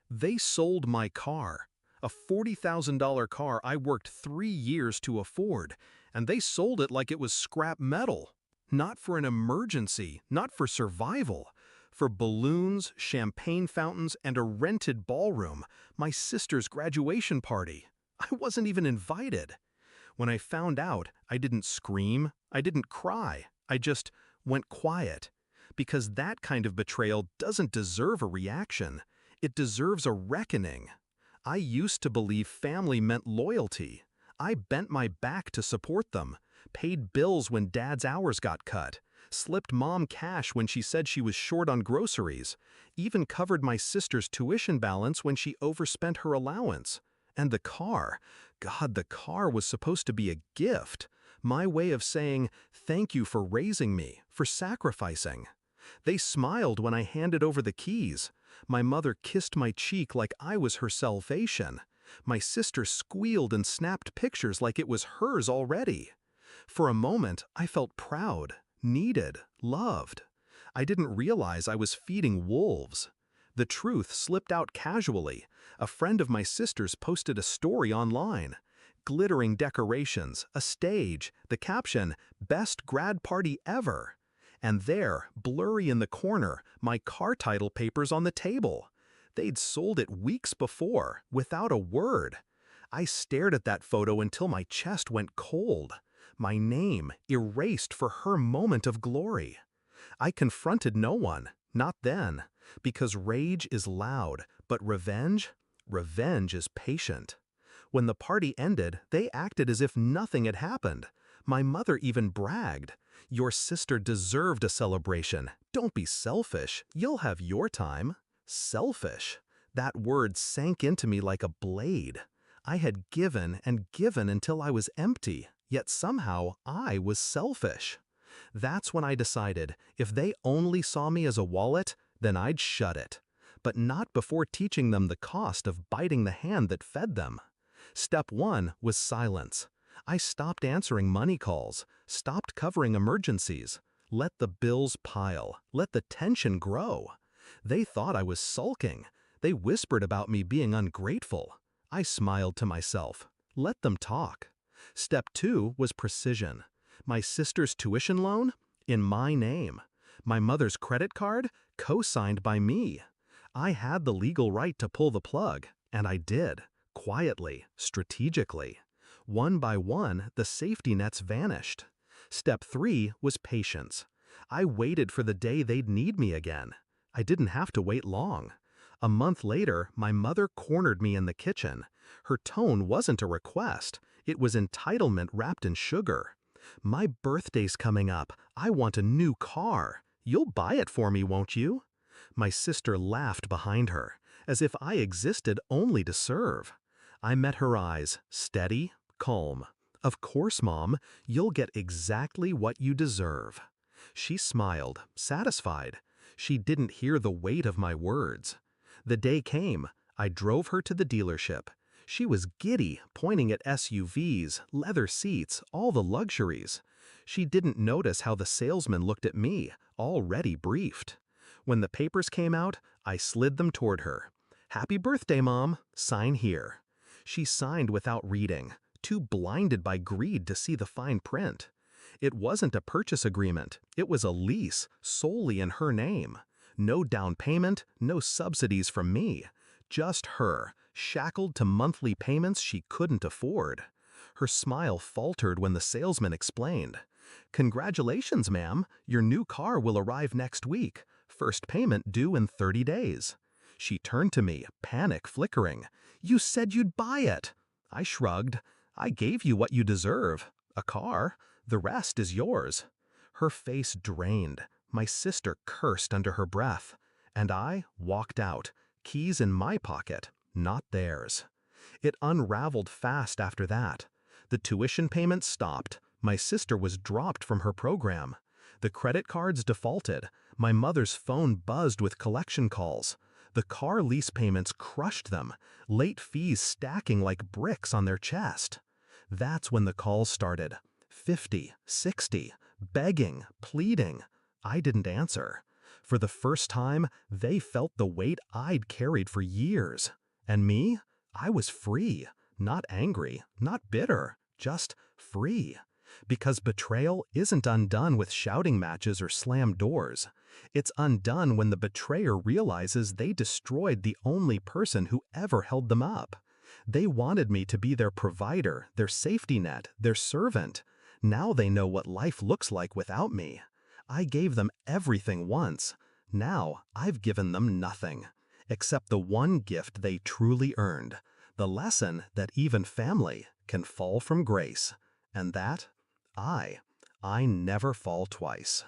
They sold my car, a $40,000 car I worked 3 years to afford, and they sold it like it was scrap metal. Not for an emergency, not for survival. For balloons, champagne fountains, and a rented ballroom, my sister's graduation party. I wasn't even invited. When I found out, I didn't scream, I didn't cry, I just went quiet. Because that kind of betrayal doesn't deserve a reaction. It deserves a reckoning. I used to believe family meant loyalty. I bent my back to support them, paid bills when dad's hours got cut, slipped mom cash when she said she was short on groceries, even covered my sister's tuition balance when she overspent her allowance. And the car, God, the car was supposed to be a gift. My way of saying, thank you for raising me, for sacrificing. They smiled when I handed over the keys. My mother kissed my cheek like I was her salvation. My sister squealed and snapped pictures like it was hers already. For a moment, I felt proud, needed, loved. I didn't realize I was feeding wolves. The truth slipped out casually. A friend of my sister's posted a story online. Glittering decorations, a stage, the caption, "Best grad party ever." And there, blurry in the corner, my car title papers on the table. They'd sold it weeks before, without a word. I stared at that photo until my chest went cold. My name erased for her moment of glory. I confronted no one, not then, because rage is loud, but revenge is patient. When the party ended, they acted as if nothing had happened. My mother even bragged, "Your sister deserved a celebration. Don't be selfish. You'll have your time." Selfish. That word sank into me like a blade. I had given and given until I was empty, yet somehow I was selfish. That's when I decided, if they only saw me as a wallet, then I'd shut it. But not before teaching them the cost of biting the hand that fed them. Step one was silence. I stopped answering money calls, stopped covering emergencies. Let the bills pile, let the tension grow. They thought I was sulking. They whispered about me being ungrateful. I smiled to myself. Let them talk. Step two was precision. My sister's tuition loan? In my name. My mother's credit card? Co-signed by me. I had the legal right to pull the plug, and I did. Quietly, strategically. One by one, the safety nets vanished. Step three was patience. I waited for the day they'd need me again. I didn't have to wait long. A month later, my mother cornered me in the kitchen. Her tone wasn't a request. It was entitlement wrapped in sugar. "My birthday's coming up. I want a new car. You'll buy it for me, won't you?" My sister laughed behind her, as if I existed only to serve. I met her eyes, steady, calm. "Of course, Mom, you'll get exactly what you deserve." She smiled, satisfied. She didn't hear the weight of my words. The day came. I drove her to the dealership. She was giddy, pointing at SUVs, leather seats, all the luxuries. She didn't notice how the salesman looked at me, already briefed. When the papers came out, I slid them toward her. "Happy birthday, Mom. Sign here." She signed without reading, too blinded by greed to see the fine print. It wasn't a purchase agreement. It was a lease, solely in her name. No down payment, no subsidies from me. Just her, shackled to monthly payments she couldn't afford. Her smile faltered when the salesman explained. "Congratulations, ma'am. Your new car will arrive next week. First payment due in 30 days. She turned to me, panic flickering. "You said you'd buy it." I shrugged. "I gave you what you deserve. A car. The rest is yours." Her face drained. My sister cursed under her breath. And I walked out, keys in my pocket, not theirs. It unraveled fast after that. The tuition payments stopped. My sister was dropped from her program. The credit cards defaulted. My mother's phone buzzed with collection calls. The car lease payments crushed them, late fees stacking like bricks on their chest. That's when the calls started. 50, 60, begging, pleading. I didn't answer. For the first time, they felt the weight I'd carried for years. And me? I was free. Not angry, not bitter, just free. Because betrayal isn't undone with shouting matches or slammed doors. It's undone when the betrayer realizes they destroyed the only person who ever held them up. They wanted me to be their provider, their safety net, their servant. Now they know what life looks like without me. I gave them everything once. Now I've given them nothing, except the one gift they truly earned, the lesson that even family can fall from grace, and that I never fall twice.